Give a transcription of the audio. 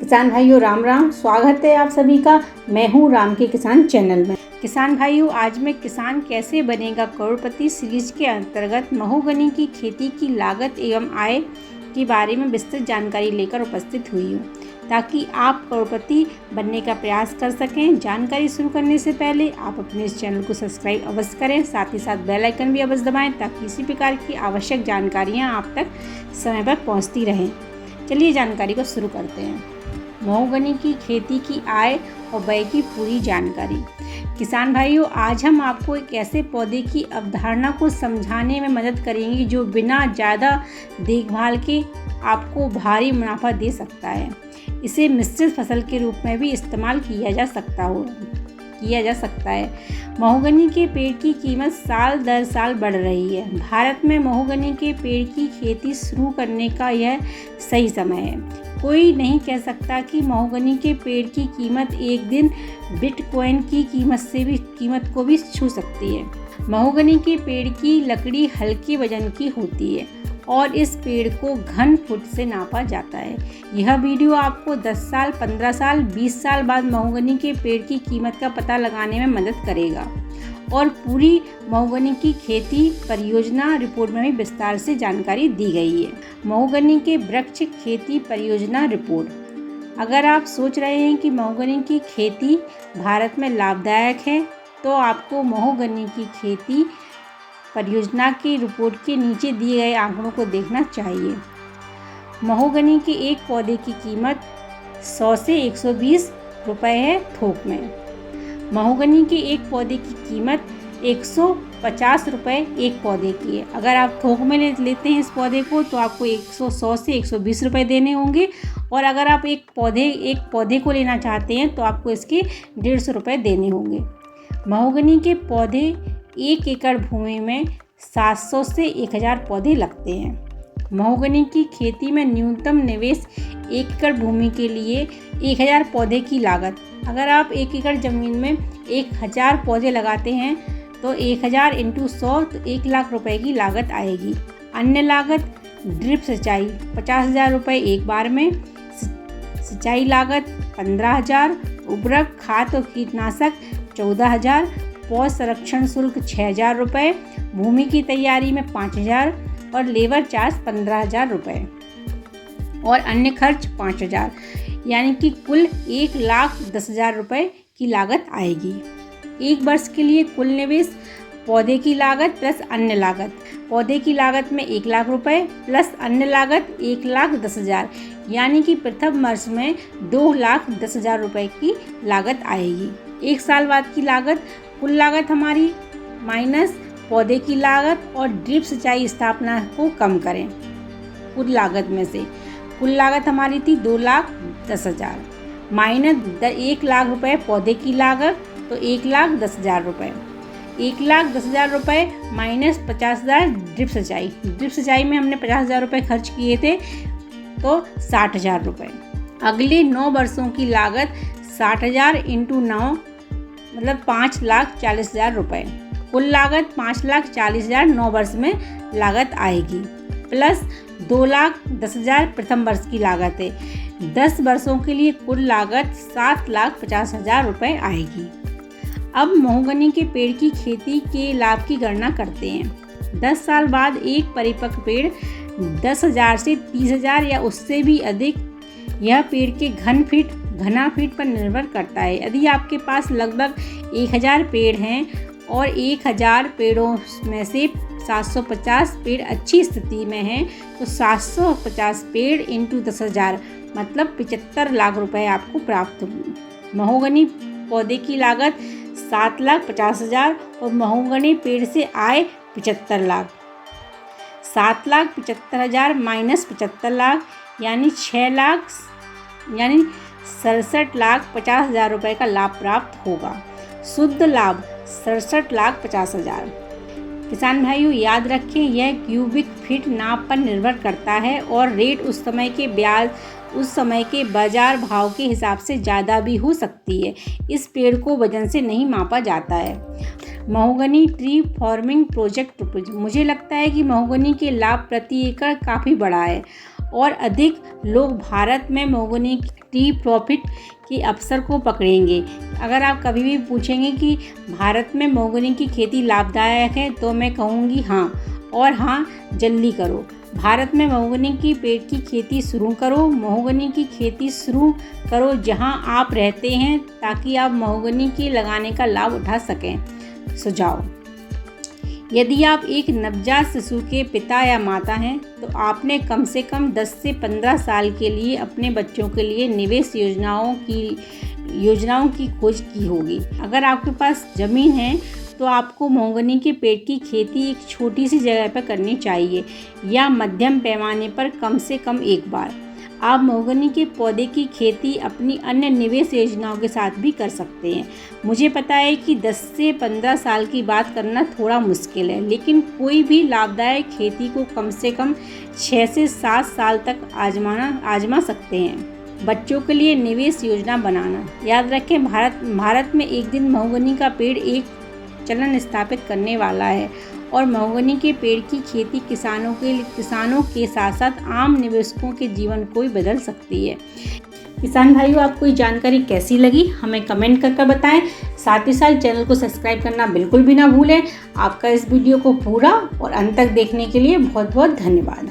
किसान भाइयों राम राम। स्वागत है आप सभी का। मैं हूँ राम के किसान चैनल में। किसान भाइयों, आज मैं किसान कैसे बनेगा करोड़पति सीरीज के अंतर्गत महोगनी की खेती की लागत एवं आय के बारे में विस्तृत जानकारी लेकर उपस्थित हुई हूँ, ताकि आप करोड़पति बनने का प्रयास कर सकें। जानकारी शुरू करने से पहले आप अपने इस चैनल को सब्सक्राइब अवश्य करें, साथ ही साथ बेल आइकन भी अवश्य दबाएं, ताकि इसी प्रकार की आवश्यक जानकारियाँ आप तक समय पर पहुँचती रहें। चलिए जानकारी को शुरू करते हैं। महोगनी की खेती की आय और व्यय की पूरी जानकारी। किसान भाइयों, आज हम आपको एक ऐसे पौधे की अवधारणा को समझाने में मदद करेंगे जो बिना ज़्यादा देखभाल के आपको भारी मुनाफा दे सकता है। इसे मिश्रित फसल के रूप में भी इस्तेमाल किया जा सकता है। महोगनी के पेड़ की कीमत साल दर साल बढ़ रही है। भारत में महोगनी के पेड़ की खेती शुरू करने का यह सही समय है। कोई नहीं कह सकता कि महोगनी के पेड़ की कीमत एक दिन बिटकॉइन की कीमत को भी छू सकती है। महोगनी के पेड़ की लकड़ी हल्के वजन की होती है और इस पेड़ को घन फुट से नापा जाता है। यह वीडियो आपको 10 साल, 15 साल, 20 साल बाद महोगनी के पेड़ की कीमत का पता लगाने में मदद करेगा और पूरी महोगनी की खेती परियोजना रिपोर्ट में भी विस्तार से जानकारी दी गई है। महोगनी के वृक्ष खेती परियोजना रिपोर्ट। अगर आप सोच रहे हैं कि महोगनी की खेती भारत में लाभदायक है, तो आपको महोगनी की खेती परियोजना की रिपोर्ट के नीचे दिए गए आंकड़ों को देखना चाहिए। महोगनी के एक पौधे की कीमत 100 से 120 रुपये है थोक में। महोगनी के एक पौधे की कीमत 150 रुपये एक पौधे की है। अगर आप थोक में लेते हैं इस पौधे को, तो आपको 100 से 120 रुपये देने होंगे, और अगर आप एक पौधे को लेना चाहते हैं तो आपको इसके 150 रुपये देने होंगे। महोगनी के पौधे 1 एकड़ भूमि में 700 से 1000 पौधे लगते हैं। महोगनी की खेती में न्यूनतम निवेश 1 एकड़ भूमि के लिए 1000 पौधे की लागत। अगर आप 1 एकड़ ज़मीन में 1000 पौधे लगाते हैं तो 1000 × 100 तो 1 लाख रुपए की लागत आएगी। अन्य लागत ड्रिप सिंचाई 50,000 रुपये एक बार में, सिंचाई लागत 15,000, उर्वरक खाद और कीटनाशक 14,000, पौध संरक्षण शुल्क 6,000 रुपये, भूमि की तैयारी में 5,000 और लेबर चार्ज 15,000 रुपये और अन्य खर्च 5,000, यानी कि कुल 1,10,000 रुपये की लागत आएगी। एक वर्ष के लिए कुल निवेश पौधे की लागत प्लस अन्य लागत। पौधे की लागत में 1 लाख रुपये प्लस अन्य लागत 1,10,000, यानी कि प्रथम वर्ष में 2,10,000 रुपये की लागत आएगी। एक साल बाद की लागत, कुल लागत हमारी माइनस पौधे की लागत और ड्रिप सिंचाई स्थापना को कम करें। कुल लागत में से कुल लागत हमारी थी 2,10,000 माइनस 1 लाख रुपये पौधे की लागत, तो 1,10,000 रुपये। 1,10,000 रुपये माइनस 50,000 ड्रिप सिंचाई में हमने 50,000 रुपये खर्च किए थे, तो 60,000 रुपये। अगले 9 वर्षों की लागत 60,000 × 9 मतलब 5,40,000 रुपये। कुल लागत 5,40,000 9 वर्ष में लागत आएगी, प्लस 2,10,000 प्रथम वर्ष की लागत है। 10 वर्षों के लिए कुल लागत 7,50,000 रुपये आएगी। अब महोगनी के पेड़ की खेती के लाभ की गणना करते हैं। 10 साल बाद एक परिपक्व पेड़ 10,000 से 30,000 या उससे भी अधिक, यह पेड़ के घना फीट पर निर्भर करता है। यदि आपके पास लगभग 1,000 पेड़ हैं और 1,000 पेड़ों में से 750 पेड़ अच्छी स्थिति में हैं, तो 750 पेड़ × 10,000 मतलब 75 लाख रुपए आपको प्राप्त होंगे। महोगनी पौधे की लागत 7,50,000 और महोगनी पेड़ से आय 75 लाख। 7,75,000 माइनस 75 लाख यानी 67,50,000 रुपये का लाभ प्राप्त होगा। शुद्ध लाभ 67,50,000। किसान भाइयों, याद रखें, यह क्यूबिक फीट नाप पर निर्भर करता है और रेट उस समय के बाजार भाव के हिसाब से ज़्यादा भी हो सकती है। इस पेड़ को वजन से नहीं मापा जाता है। Mahogany tree farming project. मुझे लगता है कि महोगनी के लाभ प्रति एकड़ काफ़ी बड़ा है और अधिक लोग भारत में महोगनी टी प्रॉफिट के अवसर को पकड़ेंगे। अगर आप कभी भी पूछेंगे कि भारत में महोगनी की खेती लाभदायक है तो मैं कहूँगी हाँ, और हाँ जल्दी करो। भारत में महोगनी की पेड़ की खेती शुरू करो। महोगनी की खेती शुरू करो जहां आप रहते हैं, ताकि आप महोगनी के लगाने का लाभ उठा सकें। सुझाव: यदि आप एक नवजात शिशु के पिता या माता हैं तो आपने कम से कम 10 से 15 साल के लिए अपने बच्चों के लिए निवेश योजनाओं की खोज की होगी। अगर आपके पास ज़मीन है तो आपको महोगनी के पेड़ की खेती एक छोटी सी जगह पर करनी चाहिए या मध्यम पैमाने पर कम से कम एक बार। आप महोगनी के पौधे की खेती अपनी अन्य निवेश योजनाओं के साथ भी कर सकते हैं। मुझे पता है कि 10 से 15 साल की बात करना थोड़ा मुश्किल है, लेकिन कोई भी लाभदायक खेती को कम से कम 6 से 7 साल तक आजमा सकते हैं। बच्चों के लिए निवेश योजना बनाना। याद रखें, भारत में एक दिन महोगनी का पेड़ एक चलन स्थापित करने वाला है और महोगनी के पेड़ की खेती किसानों के साथ साथ आम निवेशकों के जीवन को भी बदल सकती है। किसान भाइयों, आपको ये जानकारी कैसी लगी हमें कमेंट करके बताएं। साथ ही साथ चैनल को सब्सक्राइब करना बिल्कुल भी ना भूलें। आपका इस वीडियो को पूरा और अंत तक देखने के लिए बहुत बहुत धन्यवाद।